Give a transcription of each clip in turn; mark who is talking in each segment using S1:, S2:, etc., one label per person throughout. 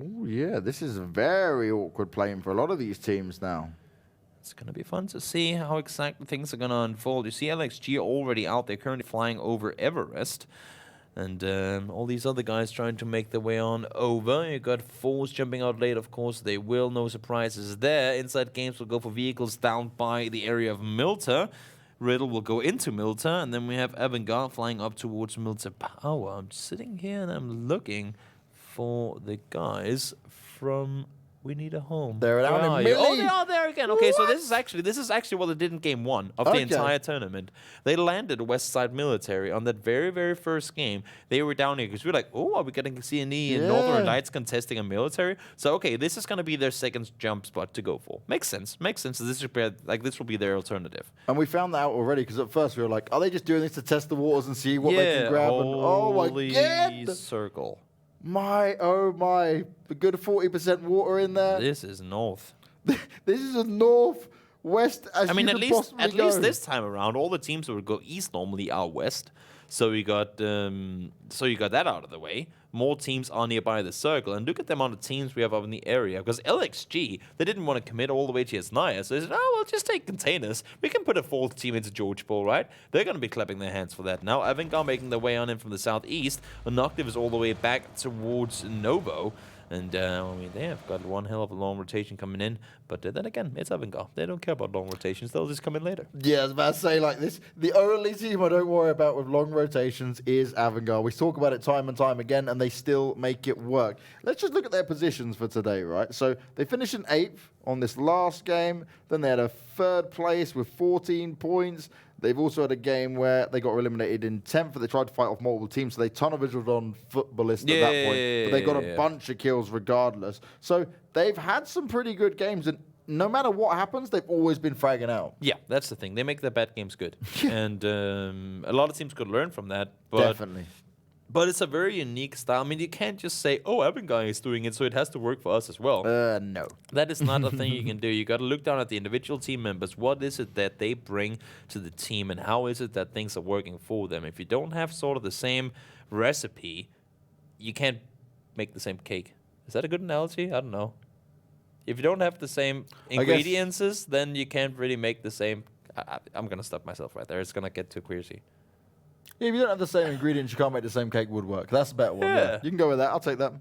S1: Oh yeah, this is very awkward playing for a lot of these teams now.
S2: It's going to be fun to see how exactly things are going to unfold. You see LXG already out there, currently flying over Everest. And all these other guys trying to make their way on over. You got Force jumping out late, of course. They will. No surprises there. Insidegames will go for vehicles down by the area of Milta. Riddle will go into Milta. And then we have Avangar flying up towards Milta Power. I'm sitting here and I'm looking for the guys from We Need a Home.
S1: They're down in
S2: you?
S1: Millie.
S2: Oh, they are there again. Okay, so this is actually what they did in game 1 of the entire tournament. They landed West Side Military on that very, very first game. They were down here because we were like, oh, are we getting CNE and Northern Lights contesting a military? So okay, this is gonna be their second jump spot to go for. Makes sense. Makes sense. This will be their alternative.
S1: And we found that out already because at first we were like, are they just doing this to test the waters and see what they can grab? And oh my god!
S2: Circle.
S1: My, oh my. A good 40% water in there.
S2: This is north.
S1: This is a northwest as
S2: I mean,
S1: you
S2: at
S1: could
S2: least
S1: possibly go.
S2: this time around, all the teams that would go east normally are west. So you got that out of the way. More teams are nearby the circle, and look at the amount of teams we have up in the area. Because LXG, they didn't want to commit all the way to Yasnaya, so they said, "Oh, we'll just take containers. We can put a fourth team into George Ball, right?" They're going to be clapping their hands for that now. Avangar making their way on in from the southeast. Noctiv is all the way back towards Novo. And, I mean, they have got one hell of a long rotation coming in. But then again, it's Avangar. They don't care about long rotations. They'll just come in later.
S1: Yeah, I was about to say, like this, the only team I don't worry about with long rotations is Avangar. We talk about it time and time again, and they still make it work. Let's just look at their positions for today, right? So they finished in 8th on this last game. Then they had a 3rd place with 14 points. They've also had a game where they got eliminated in 10th, but they tried to fight off multiple teams, so they tunnel-visualed on Futbolist at that point. But they got a bunch of kills regardless. So they've had some pretty good games, and no matter what happens, they've always been fragging out.
S2: Yeah, that's the thing. They make their bad games good. And a lot of teams could learn from that. But
S1: Definitely.
S2: But it's a very unique style. I mean, you can't just say, oh, Avangar is doing it, so it has to work for us as well.
S1: No.
S2: That is not a thing you can do. You got to look down at the individual team members. What is it that they bring to the team, and how is it that things are working for them? If you don't have sort of the same recipe, you can't make the same cake. Is that a good analogy? I don't know. If you don't have the same ingredients, then you can't really make the same. I'm going to stop myself right there. It's going to get too queasy.
S1: Yeah, if you don't have the same ingredients, you can't make the same cake would work. That's a better one. Yeah. You can go with that. I'll take that.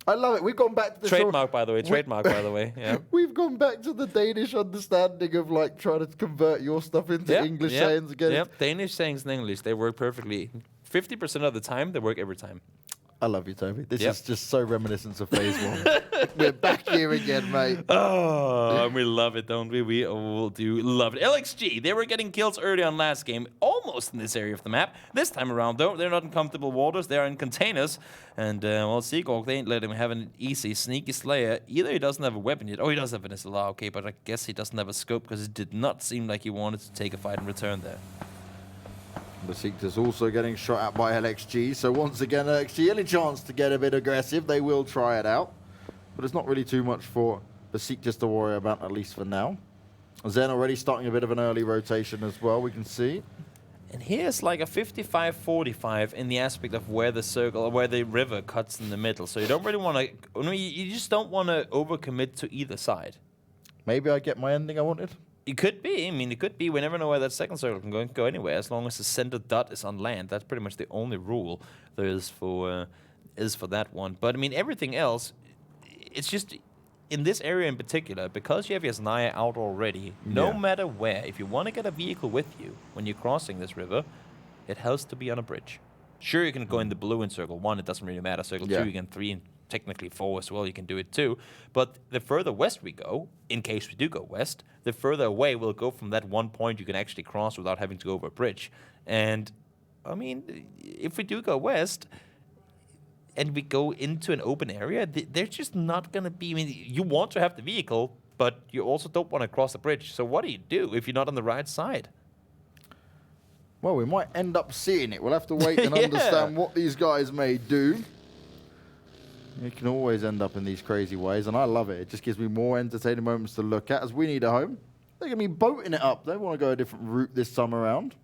S1: I love it. We've gone back to the
S2: trademark, by the way. Trademark, by the way. Yeah.
S1: We've gone back to the Danish understanding of like trying to convert your stuff into English sayings again.
S2: Yep. Danish sayings in English, they work perfectly. 50% of the time, they work every time.
S1: I love you, Toby. This is just so reminiscent of Phase 1. We're back here again, mate.
S2: Oh, we love it, don't we? We all do love it. LXG, they were getting kills early on last game, almost in this area of the map. This time around, though, they're not in comfortable waters. They're in containers. And, well, Seekorg, they ain't let him have an easy sneaky slayer. Either he doesn't have a weapon yet. Oh, he does have an SLR, okay, but I guess he doesn't have a scope because it did not seem like he wanted to take a fight in return there.
S1: Besiktas also getting shot at by LXG, so once again, LXG, any chance to get a bit aggressive, they will try it out. But it's not really too much for Besiktas to worry about, at least for now. Zen already starting a bit of an early rotation as well, we can see.
S2: And here's like a 55-45 in the aspect of where the circle, or where the river cuts in the middle. So you don't really want to, you just don't want to overcommit to either side.
S1: Maybe I get my ending I wanted.
S2: It could be. I mean, it could be. We never know where that second circle can go anywhere. As long as the center dot is on land, that's pretty much the only rule there is for that one. But I mean, everything else, it's just in this area in particular, because you have Yasnaya out already. No matter where, if you want to get a vehicle with you when you're crossing this river, it has to be on a bridge. Sure, you can go in the blue in circle 1. It doesn't really matter. Circle 2, you can 3 and technically 4 as well, you can do it too. But the further west we go, in case we do go west, the further away we'll go from that one point you can actually cross without having to go over a bridge. And, I mean, if we do go west and we go into an open area, they're just not going to be... I mean, you want to have the vehicle, but you also don't want to cross the bridge. So what do you do if you're not on the right side?
S1: Well, we might end up seeing it. We'll have to wait and understand what these guys may do. You can always end up in these crazy ways, and I love it. It just gives me more entertaining moments to look at. As we need a home, they're going to be boating it up. They want to go a different route this time around.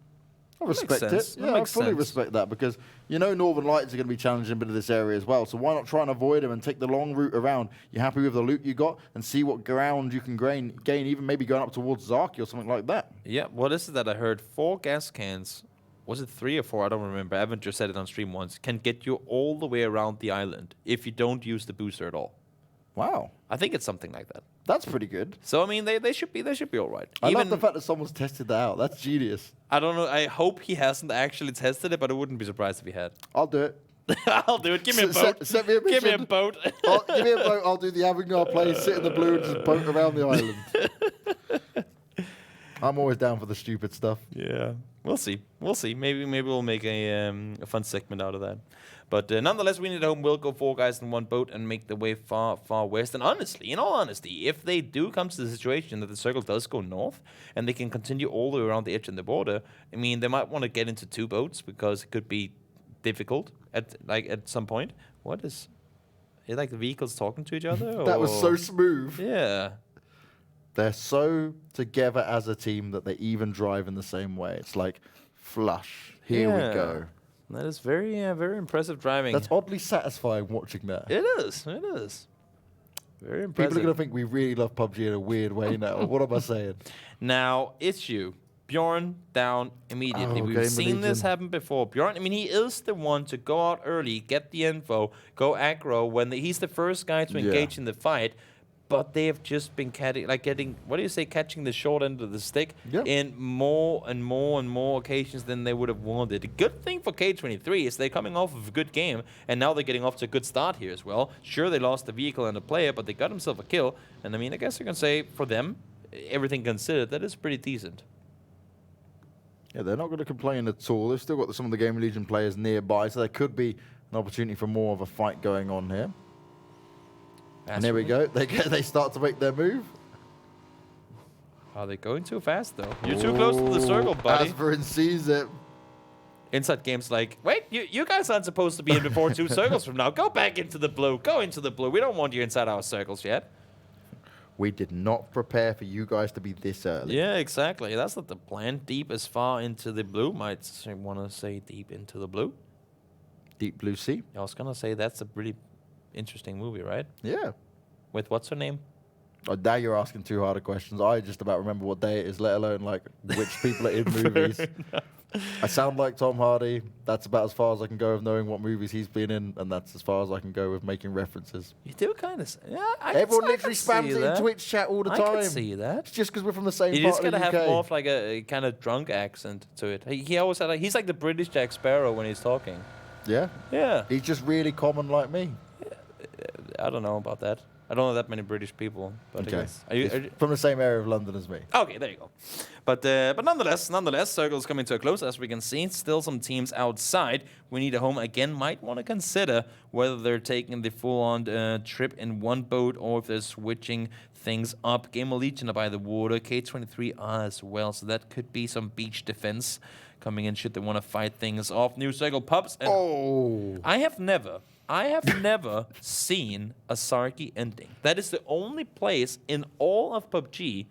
S1: I respect it. Yeah, I fully respect that because Northern Lights are going to be challenging a bit of this area as well. So why not try and avoid them and take the long route around? You're happy with the loot you got and see what ground you can gain, even maybe going up towards Zaki or something like that.
S2: Yeah, what is it that I heard? 4 gas cans, was it 3 or 4? I don't remember. Evan just said it on stream once. Can get you all the way around the island if you don't use the booster at all.
S1: Wow.
S2: I think it's something like that.
S1: That's pretty good.
S2: So I mean, they should be all right.
S1: I love the fact that someone's tested that out. That's genius.
S2: I don't know. I hope he hasn't actually tested it, but I wouldn't be surprised if he had.
S1: I'll do it.
S2: I'll do it. Give me a boat.
S1: Send me a mission.
S2: Give me a boat.
S1: Give me a boat. I'll do the Avangar play, sit in the blue, and just boat around the island. I'm always down for the stupid stuff.
S2: Yeah, we'll see. We'll see. Maybe we'll make a fun segment out of that. But nonetheless, We Need a Home will go 4 guys in 1 boat and make the way far west. And honestly, in all honesty, if they do come to the situation that the circle does go north and they can continue all the way around the edge and the border, I mean, they might want to get into 2 boats because it could be difficult at some point. What is it, like the vehicles talking to each other?
S1: That was so smooth.
S2: Yeah.
S1: They're so together as a team that they even drive in the same way. It's like flush. Here we go.
S2: That is very impressive driving.
S1: That's oddly satisfying watching that.
S2: It is. It is. Very impressive.
S1: People are going to think we really love PUBG in a weird way now. What am I saying?
S2: Now, issue. Bjorn down immediately. We've seen this happen before. Bjorn, I mean, he is the one to go out early, get the info, go aggro when he's the first guy to engage in the fight. But they have just been catching the short end of the stick in more and more occasions than they would have wanted. The good thing for K23 is they're coming off of a good game, and now they're getting off to a good start here as well. Sure, they lost the vehicle and the player, but they got themselves a kill. And I mean, I guess you can say for them, everything considered, that is pretty decent.
S1: Yeah, they're not going to complain at all. They've still got some of the Gamerlegion players nearby, so there could be an opportunity for more of a fight going on here. And there we go. They start to make their move.
S2: Are they going too fast, though? You're too close to the circle, buddy.
S1: Asperin sees it.
S2: Insidegames like, wait, you guys aren't supposed to be in before 2 circles from now. Go back into the blue. Go into the blue. We don't want you inside our circles yet.
S1: We did not prepare for you guys to be this early.
S2: Yeah, exactly. That's not the plan. Deep as far into the blue. Might want to say deep into the blue.
S1: Deep blue sea.
S2: I was going to say that's a pretty interesting movie, right?
S1: Yeah.
S2: With what's her name?
S1: Oh, now you're asking too hard of questions. I just about remember what day it is, let alone like which people are in movies. I sound like Tom Hardy. That's about as far as I can go with knowing what movies he's been in, and that's as far as I can go with making references.
S2: You do kind of. Yeah,
S1: everyone literally spams it in Twitch chat all the time.
S2: I can see that.
S1: It's just because we're from the same
S2: part
S1: of the UK.
S2: You just gotta have more of like a kind of drunk accent to it. He always had he's like the British Jack Sparrow when he's talking.
S1: Yeah?
S2: Yeah.
S1: He's just really common like me.
S2: I don't know about that. I don't know that many British people. But
S1: okay.
S2: Are you
S1: from the same area of London as me.
S2: Okay, there you go. But nonetheless, circle's coming to a close as we can see. Still some teams outside. We Need a Home again might want to consider whether they're taking the full-on trip in 1 boat or if they're switching things up. Gamerlegion are by the water. K23 are as well. So that could be some beach defense coming in should they want to fight things off. New circle pubs. And I have never seen a Sarky ending. That is the only place in all of PUBG,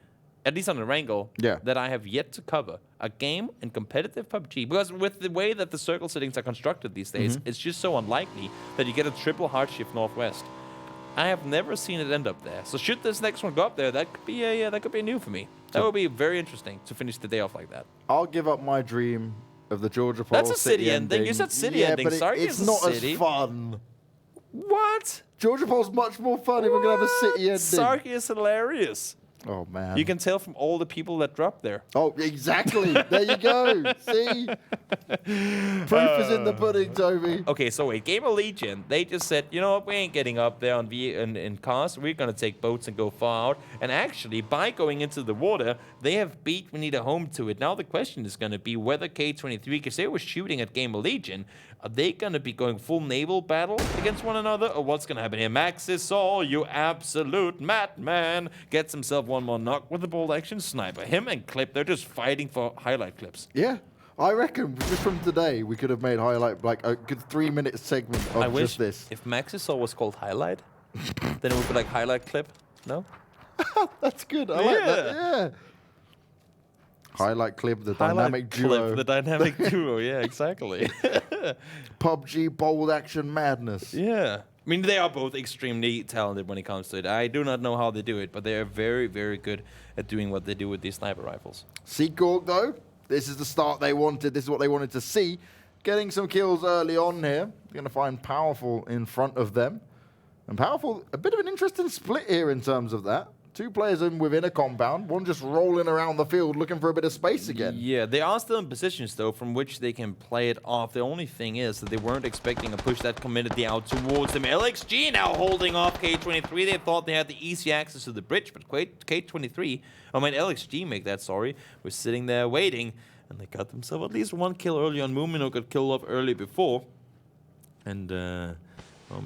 S2: at least on Erangel, that I have yet to cover a game in competitive PUBG. Because with the way that the circle settings are constructed these days, it's just so unlikely that you get a triple hard shift northwest. I have never seen it end up there. So should this next one go up there, that could be a new for me. That would be very interesting to finish the day off like that.
S1: I'll give up my dream of the Georgia Pole.
S2: That's a city ending. You said city ending.
S1: But
S2: Sorry,
S1: it's not as fun.
S2: What?
S1: Georgia Pole's much more fun if we're going to have a city ending.
S2: Sarky is hilarious.
S1: Oh, man.
S2: You can tell from all the people that dropped there.
S1: Oh, exactly. There you go. See? Proof is in the pudding, Toby.
S2: Okay, so wait. Gamerlegion, they just said, you know what? We ain't getting up there in cars. We're going to take boats and go far out. And actually, by going into the water, they have beat We Need a Home to it. Now the question is going to be whether K23, because they were shooting at Gamerlegion, are they going to be going full naval battle against one another? Or what's going to happen here? Maxis, you absolute madman, gets himself one more knock with the bolt action sniper. Him and Clip, they're just fighting for highlight clips.
S1: Yeah. I reckon just from today, we could have made highlight like a good 3-minute segment of just this.
S2: If Maxis was called highlight, then it would be like highlight clip. No?
S1: That's good. I like that. Yeah. Highlight clip, the dynamic duo.
S2: The dynamic duo, yeah, exactly.
S1: PUBG bold action madness.
S2: Yeah. I mean, they are both extremely talented when it comes to it. I do not know how they do it, but they are very, very good at doing what they do with these sniper rifles.
S1: Seekorg, though, this is the start they wanted. This is what they wanted to see. Getting some kills early on here. They're going to find Powerful in front of them. And Powerful, a bit of an interesting split here in terms of that. 2 players within a compound, one just rolling around the field looking for a bit of space again.
S2: Yeah, they are still in positions, though, from which they can play it off. The only thing is that they weren't expecting a push that committed out towards them. LXG now holding off K23. They thought they had the easy access to the bridge, but K23, LXG make that, sorry, was sitting there waiting, and they got themselves at least 1 kill early on. Mumino got killed off early before. And,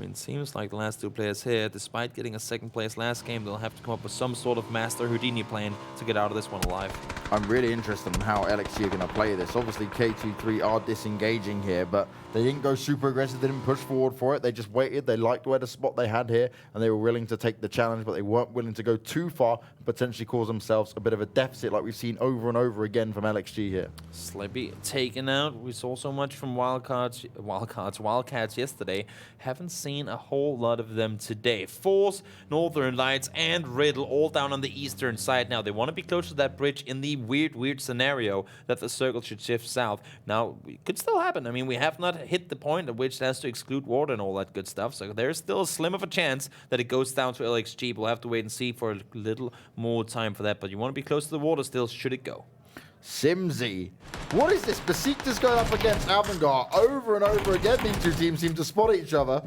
S2: it seems like the last 2 players here, despite getting a 2nd place last game, they'll have to come up with some sort of master Houdini plan to get out of this one alive. I'm
S1: really interested in how LXG are going to play this. Obviously, K23 are disengaging here, but they didn't go super aggressive. They didn't push forward for it. They just waited. They liked where the spot they had here, and they were willing to take the challenge, but they weren't willing to go too far and potentially cause themselves a bit of a deficit like we've seen over and over again from LXG here.
S2: Slibby taken out. We saw so much from Wildcats yesterday. Haven't seen a whole lot of them today. Forze, Northern Lights, and Riddle all down on the eastern side now. They want to be close to that bridge in the weird scenario that the circle should shift south. Now, it could still happen. I mean, we have not hit the point at which it has to exclude water and all that good stuff, so there's still a slim of a chance that it goes down to LXG. We'll have to wait and see for a little more time for that, but you want to be close to the water still, should it go.
S1: Simzy. What is this? Besiktas going up against Avangar over and over again. These 2 teams seem to spot each other.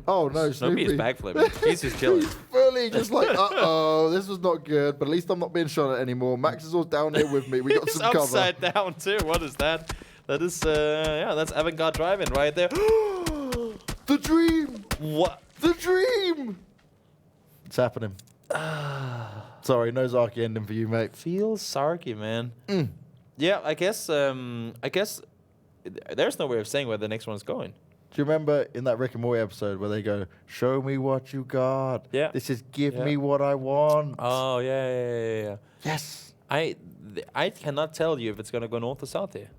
S1: Oh no, Snoopy
S2: is backflipping. He's just chilling.
S1: He's fully just like, uh-oh, this was not good, but at least I'm not being shot at anymore. Max is all down here with me. We got some cover.
S2: Upside down too. What is that? That is, that's Avangar driving right there.
S1: The dream!
S2: What?
S1: The dream! It's happening. Sorry, no Zarky ending for you, mate.
S2: Feels Zarky, man. Yeah, I guess there's no way of saying where the next one's going.
S1: Do you remember in that Rick and Morty episode where they go, "Show me what you got"?
S2: Yeah.
S1: This is give me what I want.
S2: Oh yeah.
S1: Yes.
S2: I cannot tell you if it's gonna go north or south here.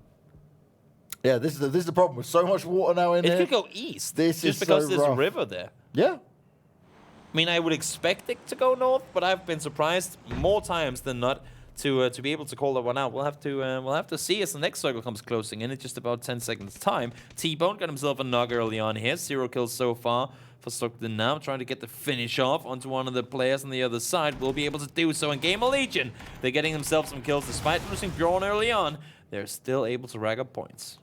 S1: Yeah, this is the problem with so much water now in
S2: here.
S1: It
S2: could go east.
S1: This
S2: just
S1: is
S2: because
S1: so
S2: there's
S1: rough.
S2: a river there.
S1: Yeah.
S2: I mean, I would expect it to go north, but I've been surprised more times than not to be able to call that one out. We'll have to see as the next circle comes closing in just about 10 seconds time. T-Bone got himself a knock early on here. 0 kills so far for Zoekt Een Naam, trying to get the finish off onto one of the players on the other side. Will be able to do so in Gamerlegion. They're getting themselves some kills despite losing Bjorn early on. They're still able to rack up points.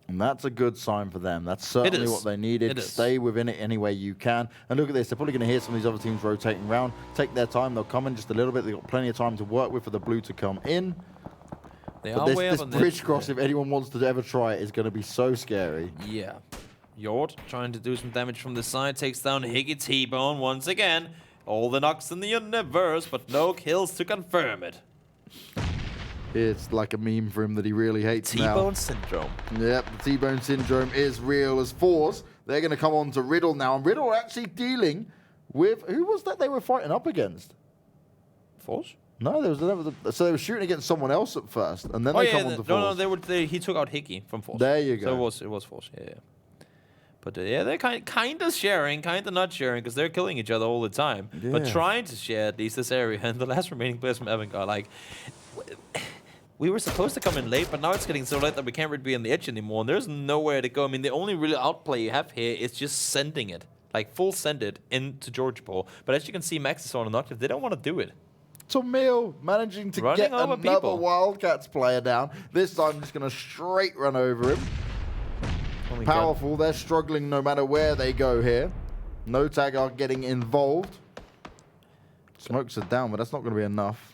S1: And that's a good sign for them. That's certainly what they needed. Stay within it any way you can. And look at this. They're probably going to hear some of these other teams rotating around. Take their time. They'll come in just a little bit. They've got plenty of time to work with for the blue to come in. But this bridge cross, if anyone wants to ever try it, is going to be so scary.
S2: Yeah. Yord trying to do some damage from the side. Takes down Higgy T-Bone once again. All the knocks in the universe, but no kills to confirm it.
S1: It's like a meme for him that he really hates now.
S2: T-Bone syndrome.
S1: Yep, the T-Bone syndrome is real as Forze. They're going to come on to Riddle now. And Riddle are actually dealing with... Who was that they were fighting up against?
S2: Forze?
S1: No, so they were shooting against someone else at first, and then they come on to Forze.
S2: No, he took out Hickey from Forze.
S1: There you go.
S2: So it was Forze, yeah. But yeah, they're kind of sharing, kind of not sharing, because they're killing each other all the time. Yeah. But trying to share at least this area. And the last remaining players from Avangar, like... We were supposed to come in late, but now it's getting so late that we can't really be on the edge anymore, and there's nowhere to go. I mean, the only real outplay you have here is just sending it, like full send it into Georgepol. But as you can see, Max is on an octave. They don't want to do it.
S1: Tomil managing to get another Wildcats player down. This time just going to straight run over him. Powerful. They're struggling no matter where they go here. No tag are getting involved. Smokes are down, but that's not going to be enough.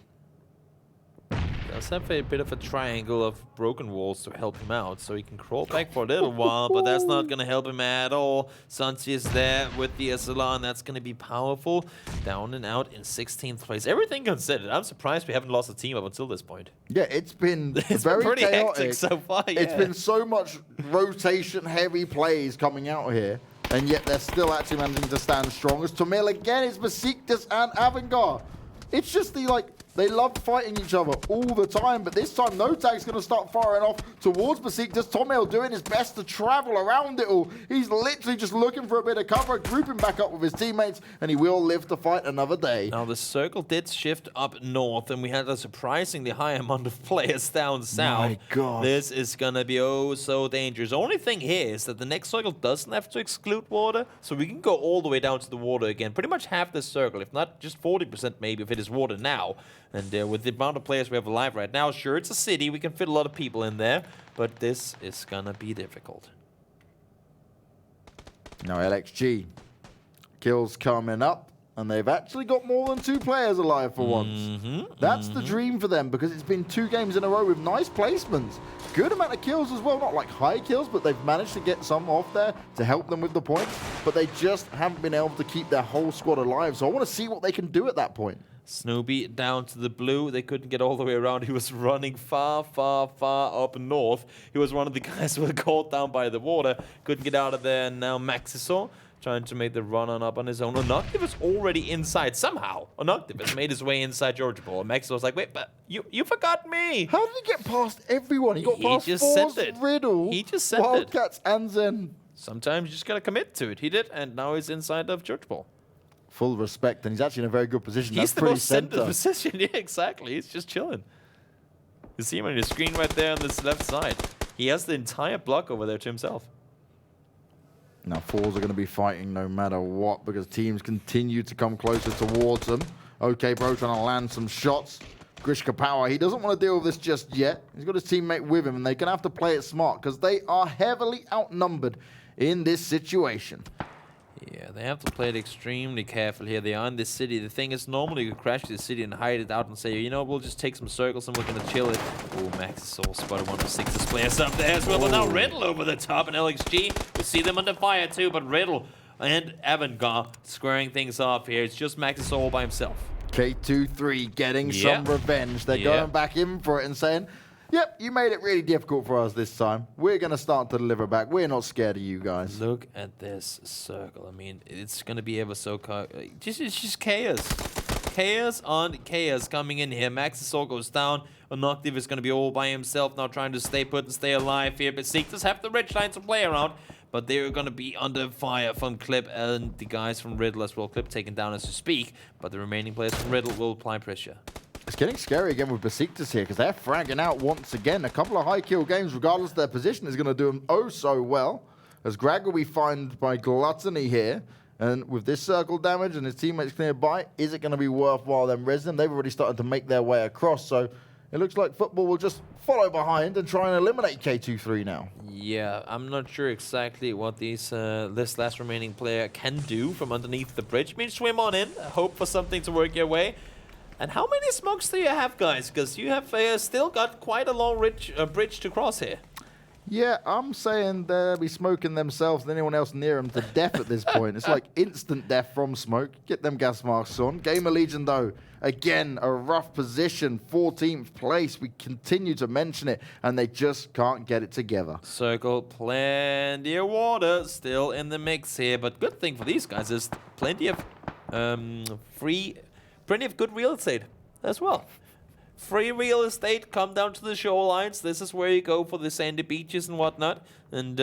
S2: Let's have a bit of a triangle of broken walls to help him out, so he can crawl back for a little while, but that's not going to help him at all. Santi is there with the SLR, and that's going to be powerful. Down and out in 16th place. Everything considered, I'm surprised we haven't lost a team up until this point.
S1: Yeah, it's been
S2: very pretty hectic so far. Yeah.
S1: It's been so much rotation-heavy plays coming out here, and yet they're still actually managing to stand strong. As Tomil again is Besiktas and Avangar. It's just the, like... They love fighting each other all the time, but this time No Tag's going to start firing off towards Besiktas. Tomil doing his best to travel around it all. He's literally just looking for a bit of cover, grouping back up with his teammates, and he will live to fight another day.
S2: Now the circle did shift up north, and we had a surprisingly high amount of players down south.
S1: My God.
S2: This is going to be oh so dangerous. The only thing here is that the next circle doesn't have to exclude water, so we can go all the way down to the water again. Pretty much half the circle, if not just 40% maybe, if it is water now. And with the amount of players we have alive right now, sure, it's a city. We can fit a lot of people in there, but this is going to be difficult.
S1: Now LXG. Kills coming up, and they've actually got more than 2 players alive for once. That's the dream for them, because it's been 2 games in a row with nice placements. Good amount of kills as well, not like high kills, but they've managed to get some off there to help them with the points, but they just haven't been able to keep their whole squad alive, so I want to see what they can do at that point.
S2: Snoopy down to the blue. They couldn't get all the way around. He was running far, far, far up north. He was one of the guys who were caught down by the water. Couldn't get out of there, and now Maxisol trying to make the run on up on his own. Onoctiv is already inside somehow. Onoctiv has made his way inside Georgia Ball. And Maxisol was like, wait, but you forgot me.
S1: How did he get past everyone? He got past
S2: just
S1: Force,
S2: sent it.
S1: Riddle,
S2: He just sent it.
S1: Wildcats, and Zen.
S2: Sometimes you just gotta commit to it. He did, and now he's inside of Georgia Ball.
S1: Full respect, and he's actually in a very good position.
S2: He's
S1: That's
S2: the
S1: pretty
S2: most centered
S1: center.
S2: position. Yeah, exactly. He's just chilling. You see him on your screen right there on this left side. He has the entire block over there to himself.
S1: Now, Forze are going to be fighting no matter what, because teams continue to come closer towards them. Okay, bro, trying to land some shots. Grishka Power, he doesn't want to deal with this just yet. He's got his teammate with him, and they're going to have to play it smart, because they are heavily outnumbered in this situation.
S2: Yeah, they have to play it extremely careful here. They are in this city. The thing is, normally you crash the city and hide it out and say, you know, we'll just take some circles and we're going to chill it. Oh, Max is all spotted one of Six's players up there as well. But now Riddle over the top and LXG. We see them under fire too, but Riddle and Avangar squaring things off here. It's just Max all by himself.
S1: K2-3 getting some revenge. They're going back in for it and saying, yep, you made it really difficult for us this time. We're going to start to deliver back. We're not scared of you guys.
S2: Look at this circle. I mean, it's going to be ever so... it's just chaos. Chaos on chaos coming in here. Maxisol goes down. Onoctiv is going to be all by himself now, trying to stay put and stay alive here. But Besiktas have the red line to play around, but they're going to be under fire from Clip and the guys from Riddle as well. Clip taken down as we speak, but the remaining players from Riddle will apply pressure.
S1: It's getting scary again with Besiktas here, because they're fragging out once again. A couple of high kill games, regardless of their position, is going to do them oh so well. As Greg will be fined by Gluttony here. And with this circle damage and his teammates nearby, is it going to be worthwhile them resin? They've already started to make their way across, so it looks like football will just follow behind and try and eliminate K2-3 now.
S2: Yeah, I'm not sure exactly what this last remaining player can do from underneath the bridge. I mean, swim on in, hope for something to work your way. And how many smokes do you have, guys? Because you have still got quite a long bridge to cross here.
S1: Yeah, I'm saying they'll be smoking themselves and anyone else near them to death at this point. It's like instant death from smoke. Get them gas masks on. Gamerlegion, though, again, a rough position. 14th place. We continue to mention it, and they just can't get it together.
S2: Circle, plenty of water still in the mix here. But good thing for these guys is plenty of plenty of good real estate as well. Free real estate, come down to the shorelines. This is where you go for the sandy beaches and whatnot. And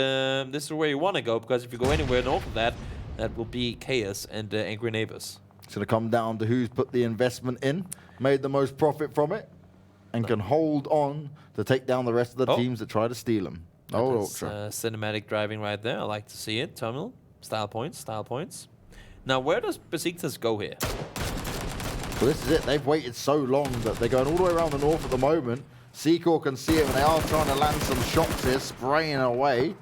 S2: this is where you want to go, because if you go anywhere north of that, that will be chaos and angry neighbors.
S1: It's going to come down to who's put the investment in, made the most profit from it, and can hold on to take down the rest of the teams that try to steal them. Oh, Ultra.
S2: Cinematic driving right there. I like to see it. Terminal. Style points. Style points. Now, where does Besiktas go here?
S1: Well, this is it. They've waited so long that they're going all the way around the north at the moment. Seekorg can see it, and they are trying to land some shots here, spraying away.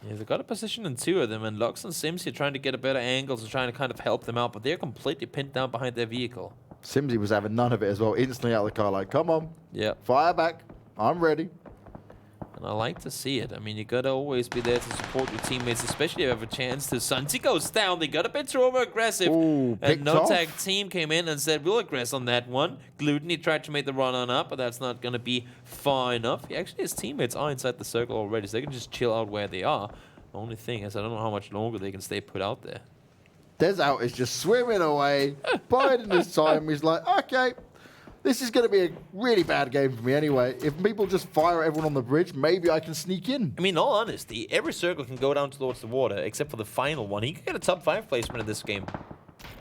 S2: Yeah, they've got a position in 2 of them, and Lux and Sims here trying to get a better angle, so trying to kind of help them out, but they're completely pinned down behind their vehicle.
S1: Simsy was having none of it as well, instantly out of the car, like, come on, fire back, I'm ready.
S2: And I like to see it. I mean, you gotta always be there to support your teammates, especially if you have a chance to. Santi goes down. They got a bit too over-aggressive. And No Tag team came in and said, we'll aggress on that one. Gluttony tried to make the run on up, but that's not gonna be far enough. Actually, his teammates are inside the circle already, so they can just chill out where they are. The only thing is, I don't know how much longer they can stay put out there.
S1: Des out is just swimming away, biding his time. He's like, okay, This is going to be a really bad game for me anyway. If people just fire everyone on the bridge, maybe I can sneak in.
S2: I mean, in all honesty, every circle can go down towards the water, except for the final one. He could get a top 5 placement in this game,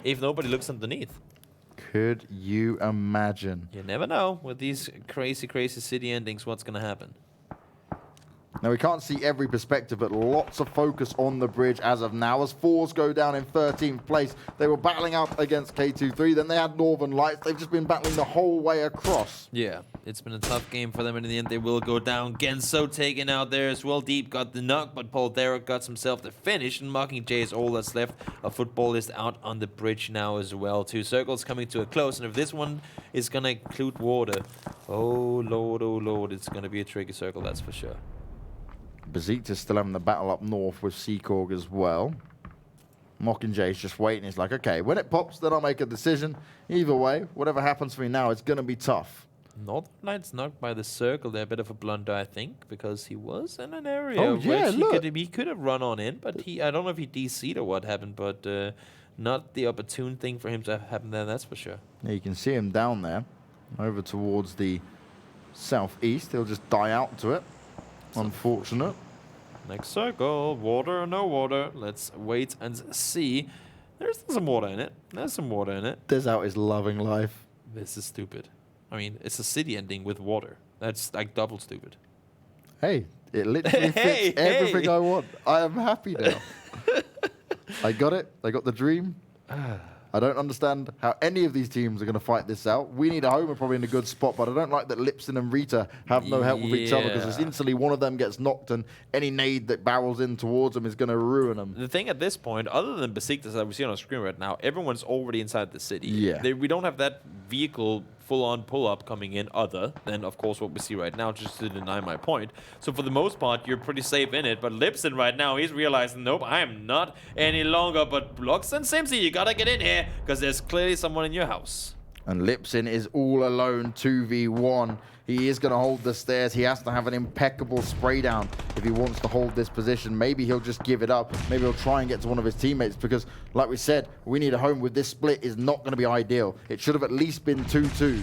S2: if nobody looks underneath.
S1: Could you imagine?
S2: You never know with these crazy, crazy city endings what's going to happen.
S1: Now, we can't see every perspective, but lots of focus on the bridge as of now. As Forze go down in 13th place, they were battling out against K23. Then they had Northern Lights. They've just been battling the whole way across.
S2: Yeah, it's been a tough game for them, and in the end, they will go down. Genso taken out there as well. Deep got the knock, but Paul Derrick got himself the finish, and Mockingjay is all that's left. A Futbolist out on the bridge now as well. 2 circles coming to a close, and if this one is going to include water, oh lord, it's going to be a tricky circle, that's for sure.
S1: Besiktas still having the battle up north with Seekorg as well. Mockingjay's just waiting. He's like, okay, when it pops, then I'll make a decision. Either way, whatever happens for me now, it's going to be tough.
S2: Northern Lights knocked by the circle there, a bit of a blunder, I think, because he was in an area
S1: Oh, yeah,
S2: which he could have run on in, but I don't know if he DC'd or what happened, but not the opportune thing for him to happen there, that's for sure.
S1: Yeah, you can see him down there, over towards the southeast. He'll just die out to it. Unfortunate.
S2: Next circle, water or no water. Let's wait and see. There's some water in it. There's some water in it.
S1: Desout is loving life.
S2: This is stupid. I mean, it's a city ending with water. That's like double stupid.
S1: Hey, it literally fits everything I want. I am happy now. I got it. I got the dream. I don't understand how any of these teams are going to fight this out. We need a home. We're probably in a good spot, but I don't like that Lipson and Rita have no help with each other, because instantly one of them gets knocked and any nade that barrels in towards them is going to ruin them.
S2: The thing at this point, other than Besiktas that we see on our screen right now, everyone's already inside the city.
S1: Yeah.
S2: We don't have that vehicle full-on pull-up coming in other than, of course, what we see right now, just to deny my point. So for the most part, you're pretty safe in it. But Lipson right now, he's realizing, nope, I am not any longer. But Blocks and Simsy, you gotta get in here, because there's clearly someone in your house.
S1: And Lipson is all alone, 2v1. He is going to hold the stairs. He has to have an impeccable spray down if he wants to hold this position. Maybe he'll just give it up. Maybe he'll try and get to one of his teammates, because, like we said, we need a home with this split is not going to be ideal. It should have at least been 2-2.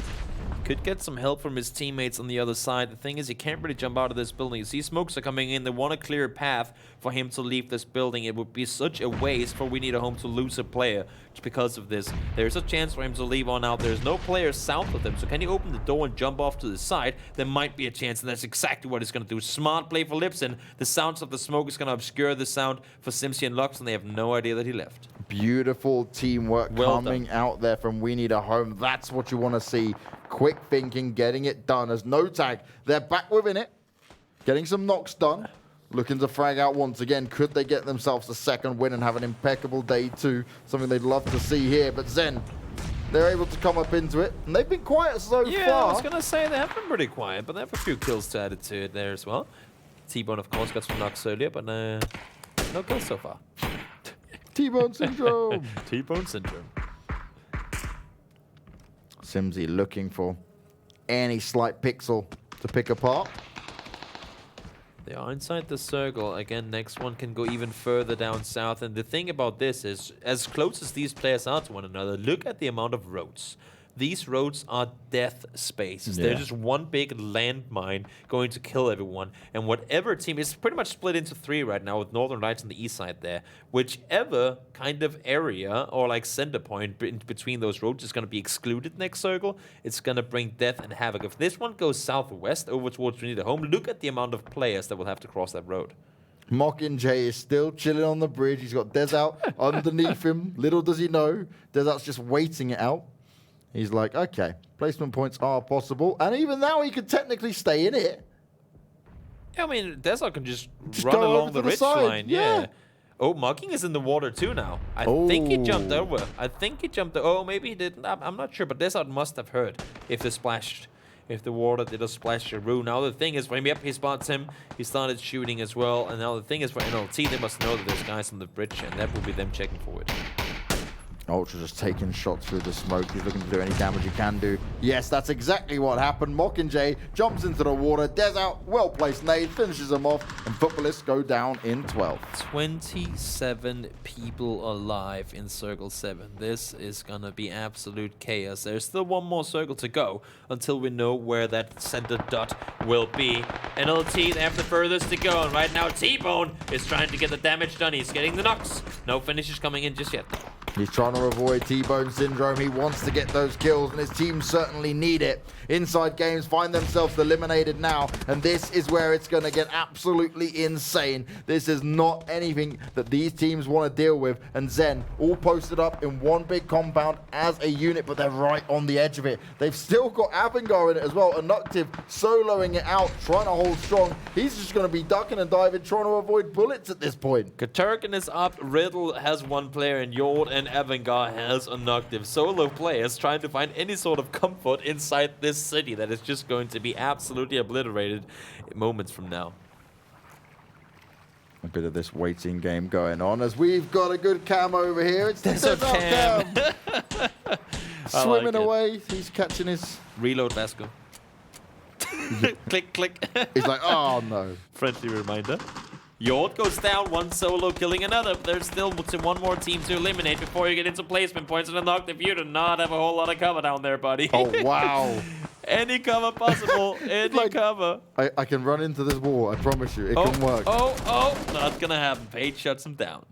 S2: Could get some help from his teammates on the other side. The thing is, he can't really jump out of this building. You see smokes are coming in. They want a clear path for him to leave this building. It would be such a waste for We Need a Home to lose a player just because of this. There's a chance for him to leave on out. There's no players south of him, so can he open the door and jump off to the side? There might be a chance, and that's exactly what he's going to do. Smart play for Lipson. The sounds of the smoke is going to obscure the sound for Simsy and Lux, and they have no idea that he left.
S1: Beautiful teamwork coming out there from We Need a Home. That's what you want to see. Quick thinking, getting it done. As no tag, they're back within it, getting some knocks done, looking to frag out once again. Could they get themselves a second win and have an impeccable day 2? Something they'd love to see here. But Zen, they're able to come up into it, and they've been quiet so far.
S2: Yeah, I was going to say they have been pretty quiet, but they have a few kills to add to it there as well. T-Bone, of course, got some knocks earlier, but no kills so far.
S1: T-Bone syndrome.
S2: T-Bone syndrome.
S1: Simsy looking for any slight pixel to pick apart.
S2: They are inside the circle. Again, next one can go even further down south. And the thing about this is, as close as these players are to one another, look at the amount of roads. These roads are death spaces.
S1: Yeah.
S2: They're just one big landmine going to kill everyone. And whatever team is pretty much split into 3 right now, with Northern Lights on the east side there. Whichever kind of area or like center point between those roads is going to be excluded next circle, it's going to bring death and havoc. If this one goes southwest over towards We Need a Home, look at the amount of players that will have to cross that road.
S1: Mockingjay is still chilling on the bridge. He's got Desout underneath him. Little does he know, Desout's just waiting it out. He's like, okay, placement points are possible. And even now, he could technically stay in it.
S2: Yeah, I mean, Desert can just run
S1: go
S2: along
S1: over
S2: the
S1: to the
S2: ridge
S1: side,
S2: line. Yeah. Oh, Mocking is in the water too now. I think he jumped over. Oh, maybe he didn't. I'm not sure, but Desert must have heard if the water did a splash through. Now the thing is, yep, he spots him. He started shooting as well. And now the thing is, for NLT, they must know that there's guys on the bridge, and that will be them checking for it.
S1: Ultra just taking shots through the smoke. He's looking to do any damage he can do. Yes, that's exactly what happened. Mockingjay jumps into the water. Des out, well-placed nade, finishes him off, and Futbolists go down in 12.
S2: 27 people alive in Circle 7. This is gonna be absolute chaos. There's still one more circle to go until we know where that center dot will be. NLT, they have the furthest to go, and right now T-Bone is trying to get the damage done. He's getting the knocks. No finishes coming in just yet.
S1: He's trying to avoid T-Bone syndrome. He wants to get those kills, and his team certainly need it. Insidegames find themselves eliminated now, and this is where it's going to get absolutely insane. This is not anything that these teams want to deal with, and Zen all posted up in one big compound as a unit, but they're right on the edge of it. They've still got Avangar in it as well. Inactive soloing it out, trying to hold strong. He's just going to be ducking and diving, trying to avoid bullets at this point.
S2: Katurkin is up, Riddle has one player in Yord, and Avangar has Inactive. Solo players trying to find any sort of comfort inside this city that is just going to be absolutely obliterated moments from now.
S1: A bit of this waiting game going on as we've got a good cam over here. It's
S2: Desert Cam.
S1: Swimming
S2: like
S1: away. He's catching his...
S2: Reload Vasco. Click, click.
S1: He's like, oh no.
S2: Friendly reminder. Yord goes down, one solo killing another. There's still one more team to eliminate before you get into placement points. And Inactive, you do not have a whole lot of cover down there, buddy.
S1: Oh, wow.
S2: Any cover possible. Any cover.
S1: I can run into this wall. I promise you. It can work.
S2: Oh, not gonna happen. Page shuts him down.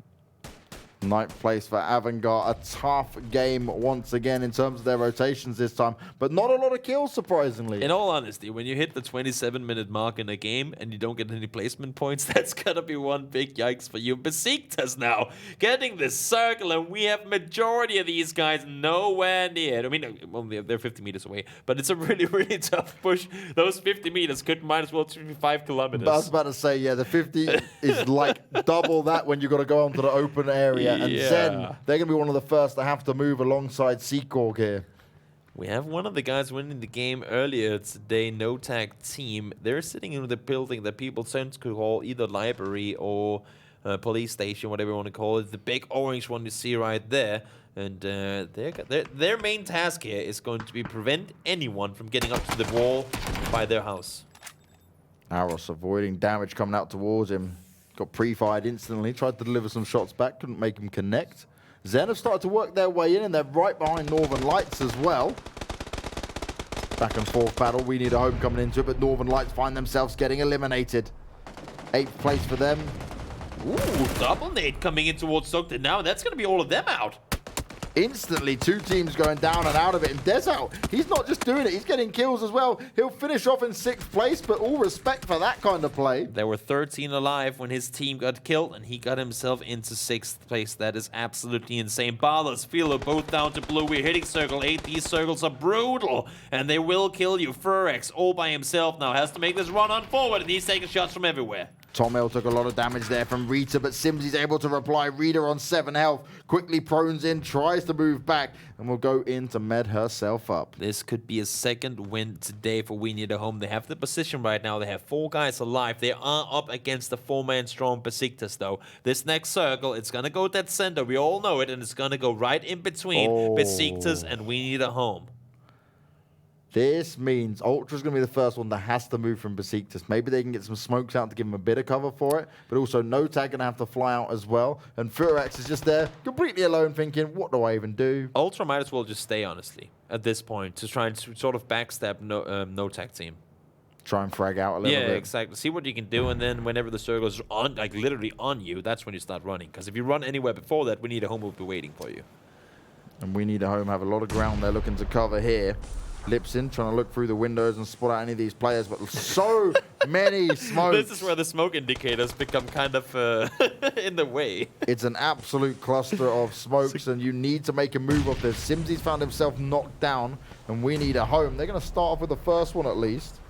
S1: Ninth place for Avangar. A tough game once again in terms of their rotations this time, but not a lot of kills, surprisingly.
S2: In all honesty, when you hit the 27-minute mark in a game and you don't get any placement points, that's gonna be one big yikes for you. Besiktas now getting this circle, and we have majority of these guys nowhere near. I mean, well, they're 50 meters away, but it's a really, really tough push. Those 50 meters could might as well be 5 kilometers.
S1: I was about to say, yeah, the 50 is like double that when you got to go onto the open area. And Zen, they're going to be one of the first to have to move alongside Seekorg here.
S2: We have one of the guys winning the game earlier today, No Tag Team. They're sitting in the building that people tend to call either library or police station, whatever you want to call it. The big orange one you see right there. And their main task here is going to be prevent anyone from getting up to the wall by their house.
S1: Aros avoiding damage coming out towards him. Got pre-fired instantly, tried to deliver some shots back, couldn't make him connect. Zen have started to work their way in, and they're right behind Northern Lights as well. Back and forth battle, we need a home coming into it, but Northern Lights find themselves getting eliminated. 8th place for them.
S2: Ooh, double nade coming in towards Zoekt Een Naam, and that's going to be all of them out.
S1: Instantly, 2 teams going down and out of it, and Des out. He's not just doing it, he's getting kills as well. He'll finish off in 6th place, but all respect for that kind of play.
S2: There were 13 alive when his team got killed, and he got himself into 6th place. That is absolutely insane. Balas, Philo, both down to blue. We're hitting circle 8. These circles are brutal, and they will kill you. Furex, all by himself now, has to make this run on forward, and he's taking shots from everywhere.
S1: Tomel took a lot of damage there from Rita, but Simsy's able to reply. Rita on 7 health, quickly prones in, tries to move back, and will go in to med herself up.
S2: This could be a second win today for We Need a Home. They have the position right now. They have 4 guys alive. They are up against the 4-man strong Besiktas, though. This next circle, it's going to go dead center. We all know it, and it's going to go right in between Besiktas and We Need a Home.
S1: This means Ultra's going to be the first one that has to move from Besiktas. Maybe they can get some smokes out to give him a bit of cover for it, but also No Tag going to have to fly out as well. And Furex is just there, completely alone, thinking, what do I even do?
S2: Ultra might as well just stay, honestly, at this point, to try and sort of backstab No Tag Team.
S1: Try and frag out a little bit.
S2: Yeah, exactly. See what you can do, and then whenever the circle is on, like literally on you, that's when you start running. Because if you run anywhere before that, We Need a Home will be waiting for you.
S1: And We Need a Home have a lot of ground they're looking to cover here. Lipsin trying to look through the windows and spot out any of these players, but so many smokes.
S2: This is where the smoke indicators become kind of in the way.
S1: It's an absolute cluster of smokes, and you need to make a move off this. Simsy's found himself knocked down, and We Need a Home. They're going to start off with the first one at least.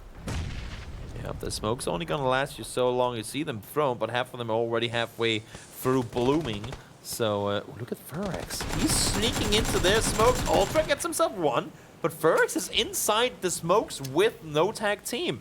S2: Yeah, the smoke's only going to last you so long. You see them thrown, but half of them are already halfway through blooming. So look at Furex. He's sneaking into their smokes. Ultra gets himself one. But Furex is inside the smokes with No Tag Team.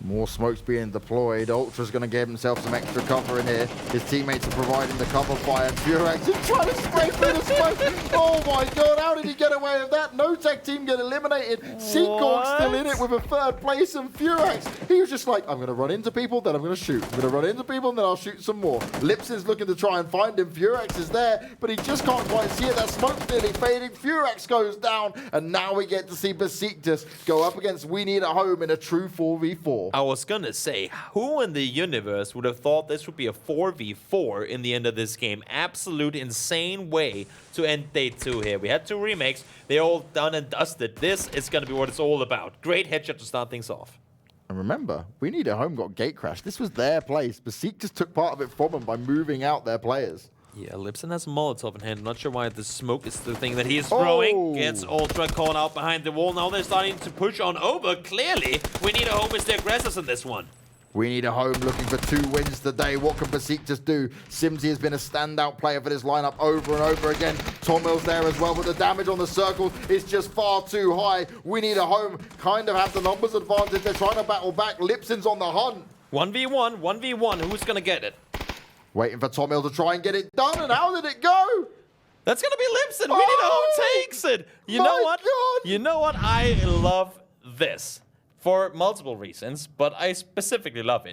S1: More smoke's being deployed. Ultra's going to give himself some extra cover in here. His teammates are providing the cover fire. Furax is trying to spray through the smoke. Oh my god, how did he get away with that? No tech team get eliminated. Seekorg still in it with a third place, and Furax, he was just like, I'm going to run into people, then I'm going to shoot. I'm going to run into people, and then I'll shoot some more. Lipson's looking to try and find him. Furax is there, but he just can't quite see it. That smoke's nearly fading. Furax goes down, and now we get to see Besiktas go up against We Need a Home in a true 4v4.
S2: I was gonna say, who in the universe would have thought this would be a 4v4 in the end of this game? Absolute insane way to end day 2 here. We had 2 remakes. They're all done and dusted. This is gonna be what it's all about. Great headshot to start things off.
S1: And remember, We Need a Home got gate crashed. This was their place. Besiktas took part of it from them by moving out their players.
S2: Yeah, Lipson has a Molotov in hand. Not sure why the smoke is the thing that he is throwing. Gets Ultra caught out behind the wall. Now they're starting to push on over. Clearly, We Need a Home is the aggressors in this one.
S1: We Need a Home looking for 2 wins today. What can Besiktas do? Simsy has been a standout player for this lineup over and over again. Tomil's there as well, but the damage on the circle is just far too high. We Need a Home kind of have the numbers advantage. They're trying to battle back. Lipson's on the hunt.
S2: 1v1, 1v1. Who's going to get it?
S1: Waiting for Tomil to try and get it done, and how did it go?
S2: That's going to be Lipson. We Need a Home takes it. You know what?
S1: God.
S2: You know what? I love this for multiple reasons, but I specifically love it